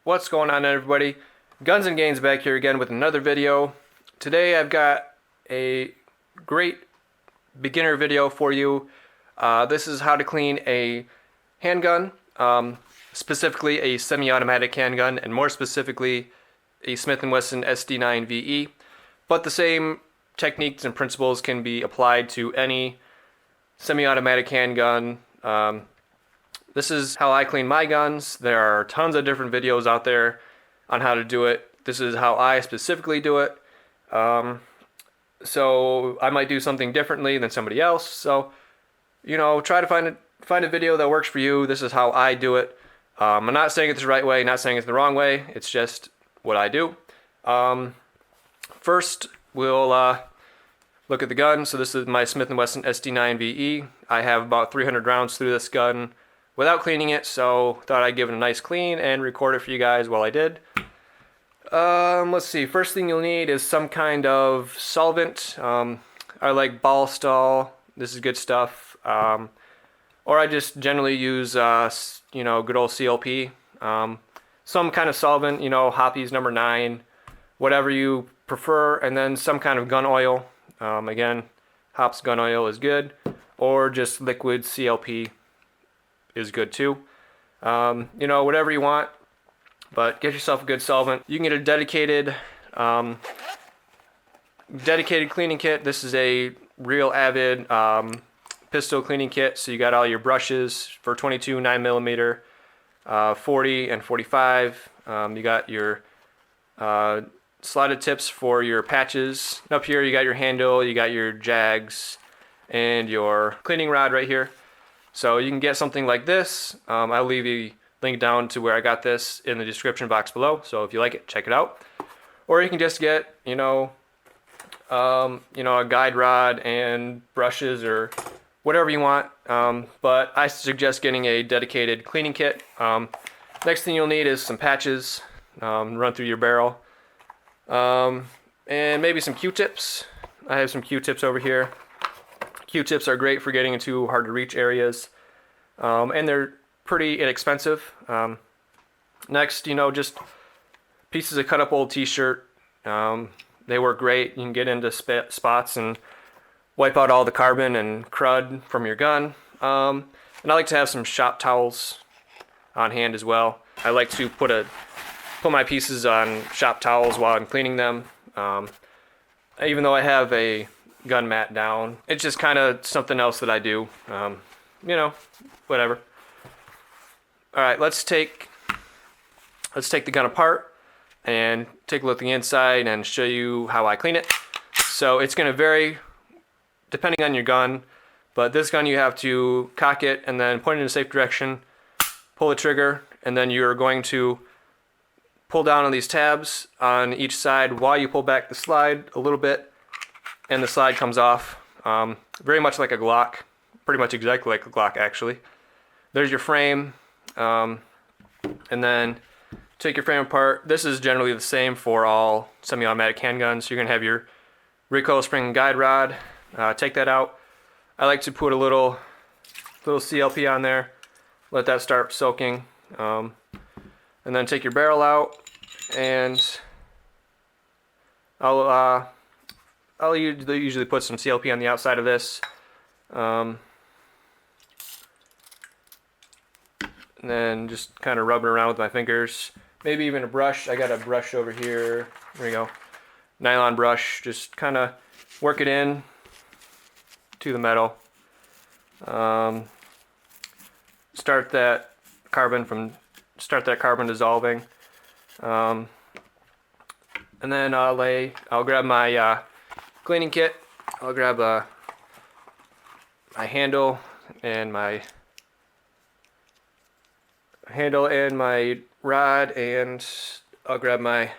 What's going on, everybody? Guns and Gains back here again with another video. Today I've got a great beginner video for you. This is how to clean a handgun, specifically a semi-automatic handgun, and more specifically a Smith & Wesson SD9VE. But the same techniques and principles can be applied to any semi-automatic handgun. This is how I clean my guns. There are tons of different videos out there on how to do it. This is how I specifically do it. So I might do something differently than somebody else. So, try to find a video that works for you. This is how I do it. I'm not saying it's the right way, not saying it's the wrong way. It's just what I do. First, we'll look at the gun. So this is my Smith & Wesson SD9VE. I have about 300 rounds through this gun without cleaning it, so thought I'd give it a nice clean and record it for you guys while I did. Let's see, first thing you'll need is some kind of solvent. I like Ballstall, this is good stuff. Or I just generally use, good old CLP. Some kind of solvent, Hoppy's number 9, whatever you prefer, and then some kind of gun oil. Again, Hop's gun oil is good, or just liquid CLP is good too. Whatever you want, but get yourself a good solvent. You can get a dedicated cleaning kit. This is a real Avid pistol cleaning kit. So you got all your brushes for 22, 9mm, 40 and 45. You got your slotted tips for your patches. Up here you got your handle, you got your jags, and your cleaning rod right here. So you can get something like this. I'll leave a link down to where I got this in the description box below. So if you like it, check it out. Or you can just get, a guide rod and brushes or whatever you want. But I suggest getting a dedicated cleaning kit. Next thing you'll need is some patches. Run through your barrel. And maybe some Q-tips. I have some Q-tips over here. Q-tips are great for getting into hard to reach areas, and they're pretty inexpensive. Next, just pieces of cut up old t-shirt. They work great. You can get into spots and wipe out all the carbon and crud from your gun. And I like to have some shop towels on hand as well. I like to put my pieces on shop towels while I'm cleaning them. Even though I have a gun mat down, it's just kind of something else that I do. Whatever. All right, let's take the gun apart and take a look at the inside and show you how I clean it. So it's going to vary depending on your gun, but this gun you have to cock it and then point it in a safe direction, pull the trigger, and then you're going to pull down on these tabs on each side while you pull back the slide a little bit, and the slide comes off. Very much like a Glock, pretty much exactly like a Glock actually. There's your frame, and then take your frame apart. This is generally the same for all semi-automatic handguns. You're gonna have your recoil spring guide rod. Take that out. I like to put a little CLP on there, let that start soaking, and then take your barrel out, and I'll usually put some CLP on the outside of this. And then just kind of rub it around with my fingers. Maybe even a brush. I got a brush over here. There you go. Nylon brush. Just kind of work it in to the metal. Start that carbon dissolving. And then I'll grab my cleaning kit. I'll grab my handle and my rod, and I'll grab my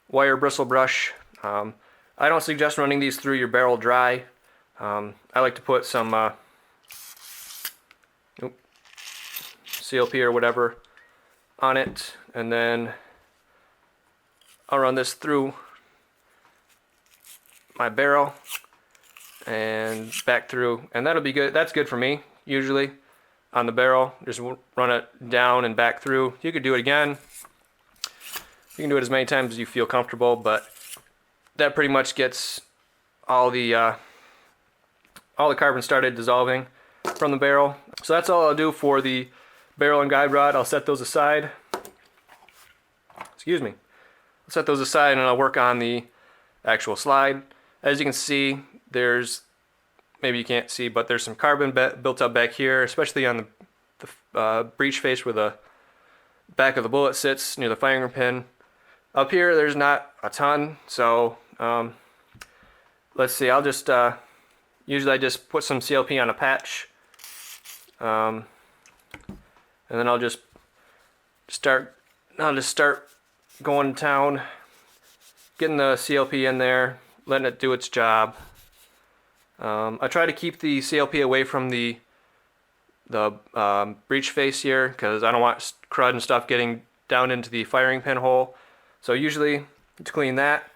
wire bristle brush. I don't suggest running these through your barrel dry. I like to put some CLP or whatever on it, and then I'll run this through my barrel and back through, and that'll be good. That's good for me usually on the barrel. Just run it down and back through. You could do it again You can do it as many times as you feel comfortable, but that pretty much gets all the carbon started dissolving from the barrel. So that's all I'll do for the barrel and guide rod. I'll set those aside. Excuse me. I'll set those aside and I'll work on the actual slide. As you can see, there's, maybe you can't see, but there's some carbon built up back here, especially on the breech face where the back of the bullet sits near the firing pin. Up here, there's not a ton, so let's see. I'll just usually I just put some CLP on a patch, and then I'll just start going to town, getting the CLP in there, letting it do its job. I try to keep the CLP away from the breech face here because I don't want crud and stuff getting down into the firing pin hole. So usually to clean that,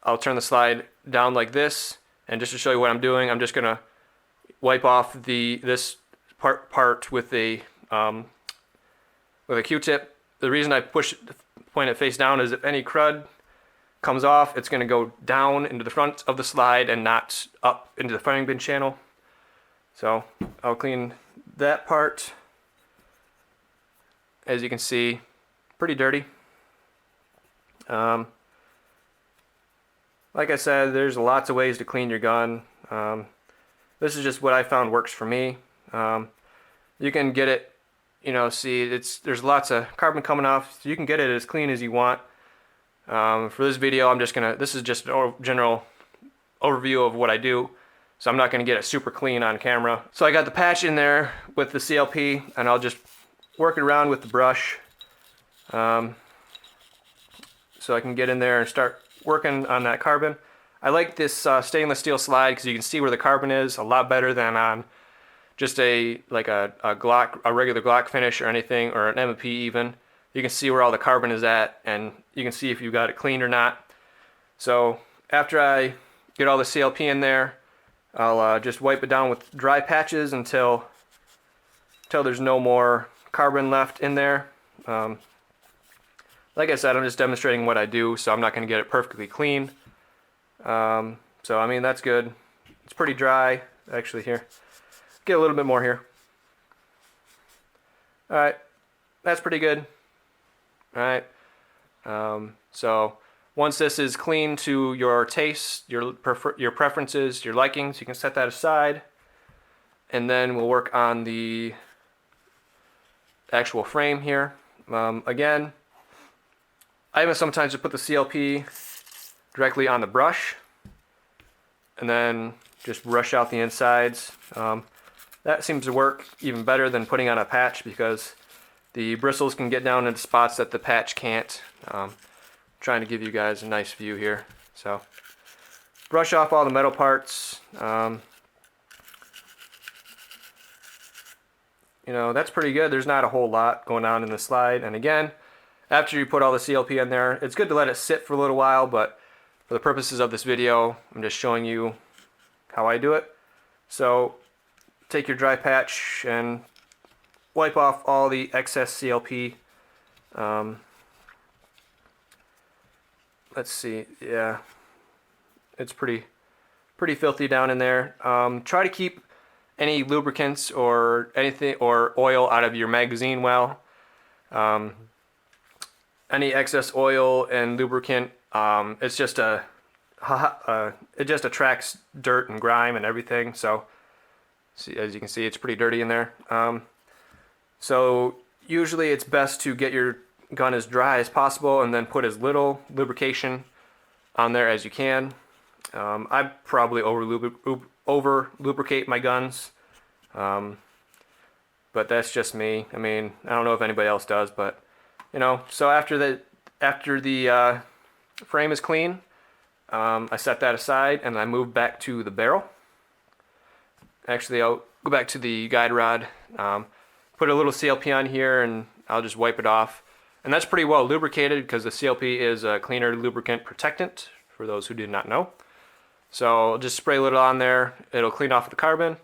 I'll turn the slide down like this, and just to show you what I'm doing, I'm just gonna wipe off this part with a Q-tip. The reason I point it face down is if any crud comes off, it's gonna go down into the front of the slide and not up into the firing pin channel. So I'll clean that part. As you can see, pretty dirty. Like I said, there's lots of ways to clean your gun. This is just what I found works for me. You can get it, see, there's lots of carbon coming off, so you can get it as clean as you want. For this video, this is just a general overview of what I do, so I'm not gonna get it super clean on camera. So I got the patch in there with the CLP, and I'll just work it around with the brush. So I can get in there and start working on that carbon. I like this stainless steel slide because you can see where the carbon is a lot better than on just a regular Glock finish or anything, or an M&P even. You can see where all the carbon is at, and you can see if you got it cleaned or not. So after I get all the CLP in there, I'll just wipe it down with dry patches until there's no more carbon left in there. Like I said, I'm just demonstrating what I do, so I'm not going to get it perfectly clean. So I mean, that's good. It's pretty dry, actually. Here, get a little bit more here. All right, that's pretty good. All right. So once this is clean to your taste, your preferences, your likings, you can set that aside, and then we'll work on the actual frame here. Again, I even sometimes just put the CLP directly on the brush and then just brush out the insides. That seems to work even better than putting on a patch because the bristles can get down into spots that the patch can't. Trying to give you guys a nice view here. So brush off all the metal parts. That's pretty good. There's not a whole lot going on in the slide. And again, after you put all the CLP in there, it's good to let it sit for a little while, but for the purposes of this video, I'm just showing you how I do it. So take your dry patch and wipe off all the excess CLP. Let's see, yeah, it's pretty filthy down in there. Try to keep any lubricants or anything or oil out of your magazine well. Any excess oil and lubricant, it just attracts dirt and grime and everything. So, as you can see, it's pretty dirty in there. So usually it's best to get your gun as dry as possible and then put as little lubrication on there as you can. I probably over lubricate my guns, but that's just me. I mean, I don't know if anybody else does, but so after the frame is clean, I set that aside and I move back to the barrel. Actually, I'll go back to the guide rod, put a little CLP on here, and I'll just wipe it off. And that's pretty well lubricated because the CLP is a cleaner lubricant protectant, for those who did not know. So I'll just spray a little on there. It'll clean off the carbon,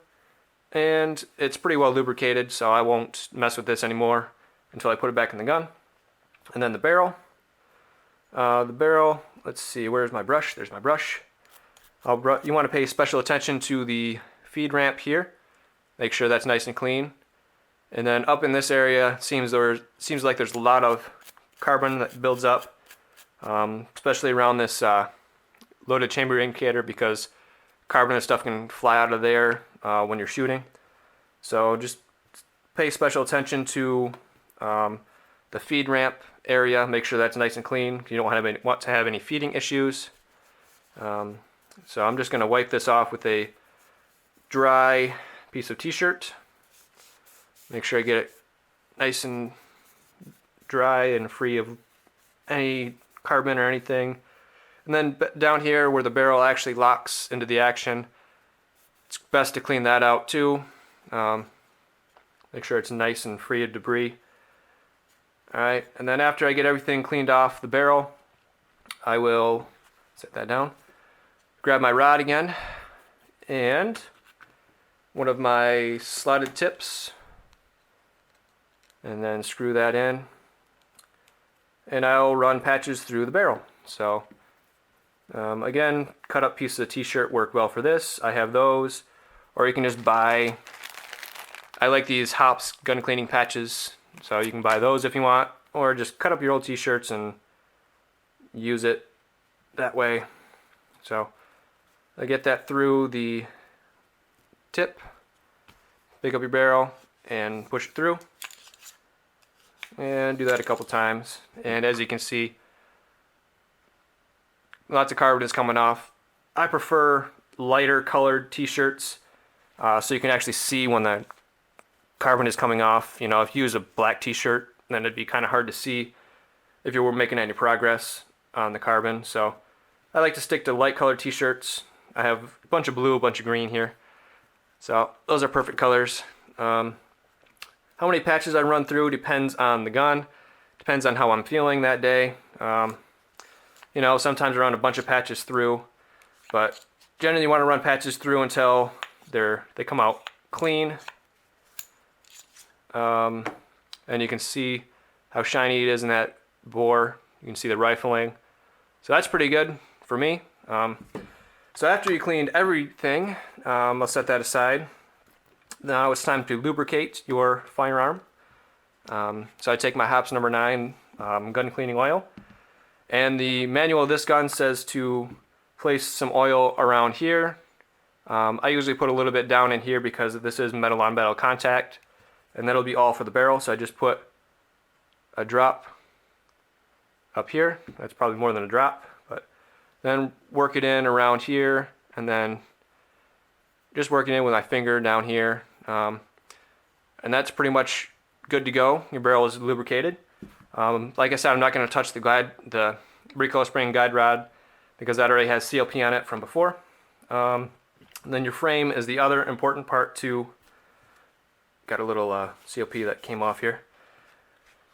and it's pretty well lubricated, so I won't mess with this anymore until I put it back in the gun. And then the barrel. The barrel, let's see, where's my brush? There's my brush. You want to pay special attention to the feed ramp here. Make sure that's nice and clean. And then up in this area, seems like there's a lot of carbon that builds up, especially around this loaded chamber indicator, because carbon and stuff can fly out of there when you're shooting. So just pay special attention to the feed ramp area. Make sure that's nice and clean. You don't want to have any feeding issues. So I'm just going to wipe this off with a dry piece of t-shirt. Make sure I get it nice and dry and free of any carbon or anything. And then down here where the barrel actually locks into the action, it's best to clean that out too. Make sure it's nice and free of debris. Alright, and then after I get everything cleaned off the barrel, I will set that down, grab my rod again, and one of my slotted tips, and then screw that in, and I'll run patches through the barrel. So again, cut up pieces of t-shirt work well for this. I have those, or you can just buy, I like these Hops gun cleaning patches, so you can buy those if you want, or just cut up your old t-shirts and use it that way. So I get that through the tip, pick up your barrel and push it through, and do that a couple times. And as you can see, lots of carbon is coming off. I prefer lighter colored t-shirts so you can actually see when the carbon is coming off. You know, if you use a black t-shirt, then it'd be kind of hard to see if you were making any progress on the carbon. So I like to stick to light colored t-shirts. I have a bunch of blue, a bunch of green here. So those are perfect colors. How many patches I run through depends on the gun, depends on how I'm feeling that day. You know, sometimes I run a bunch of patches through, but generally you want to run patches through until they come out clean. And you can see how shiny it is in that bore. You can see the rifling. So that's pretty good for me. So after you cleaned everything, I'll set that aside. Now it's time to lubricate your firearm. So I take my Hops number 9 gun cleaning oil, and the manual of this gun says to place some oil around here. I usually put a little bit down in here because this is metal on metal contact, and that'll be all for the barrel. So I just put a drop up here. That's probably more than a drop, but then work it in around here, and then just work it in with my finger down here. And that's pretty much good to go. Your barrel is lubricated. Like I said, I'm not going to touch the recoil spring guide rod because that already has CLP on it from before. And then your frame is the other important part to, got a little CLP that came off here.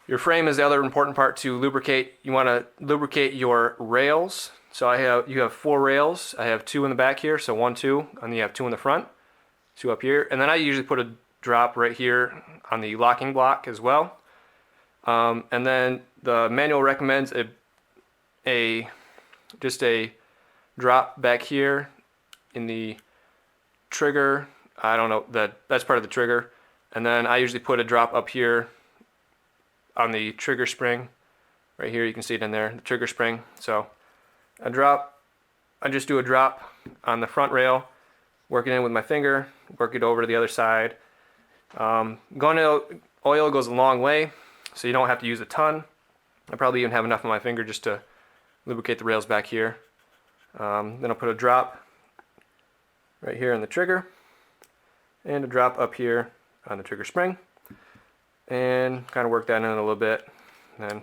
Your frame is the other important part to lubricate. You want to lubricate your rails. So you have 4 rails. I have 2 in the back here, so 1, 2, and you have 2 in the front, 2 up here. And then I usually put a drop right here on the locking block as well. And then the manual recommends just a drop back here in the trigger. I don't know, that's part of the trigger. And then I usually put a drop up here on the trigger spring. Right here, you can see it in there, the trigger spring. So I just do a drop on the front rail, work it in with my finger, work it over to the other side. Gun oil goes a long way, so you don't have to use a ton. I probably even have enough on my finger just to lubricate the rails back here. Then I'll put a drop right here on the trigger, and a drop up here on the trigger spring, and kind of work that in a little bit, and then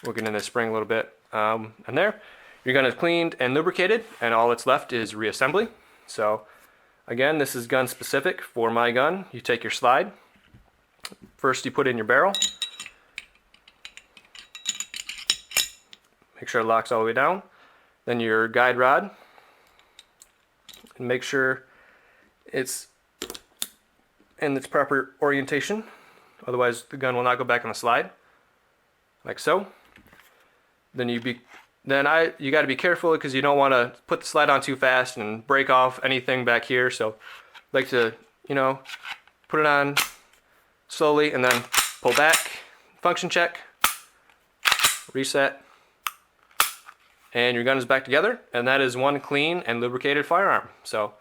work it in the spring a little bit. And there, your gun is cleaned and lubricated, and all that's left is reassembly. So again, this is gun specific. For my gun, you take your slide. First you put in your barrel. Make sure it locks all the way down. Then your guide rod. And make sure it's in its proper orientation. Otherwise the gun will not go back on the slide. Like so. then you got to be careful because you don't want to put the slide on too fast and break off anything back here. So like to, you know, put it on slowly and then pull back, function check, reset, and your gun is back together, and that is one clean and lubricated firearm. So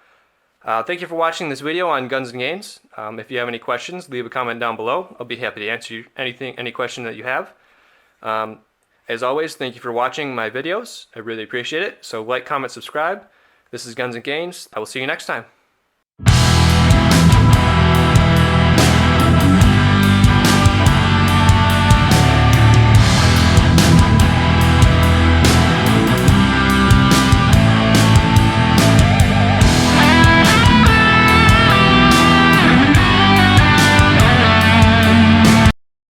thank you for watching this video on Guns and Games. If you have any questions, leave a comment down below. I'll be happy to answer you any question that you have. As always, thank you for watching my videos. I really appreciate it. So like, comment, subscribe. This is Guns and Games. I will see you next time.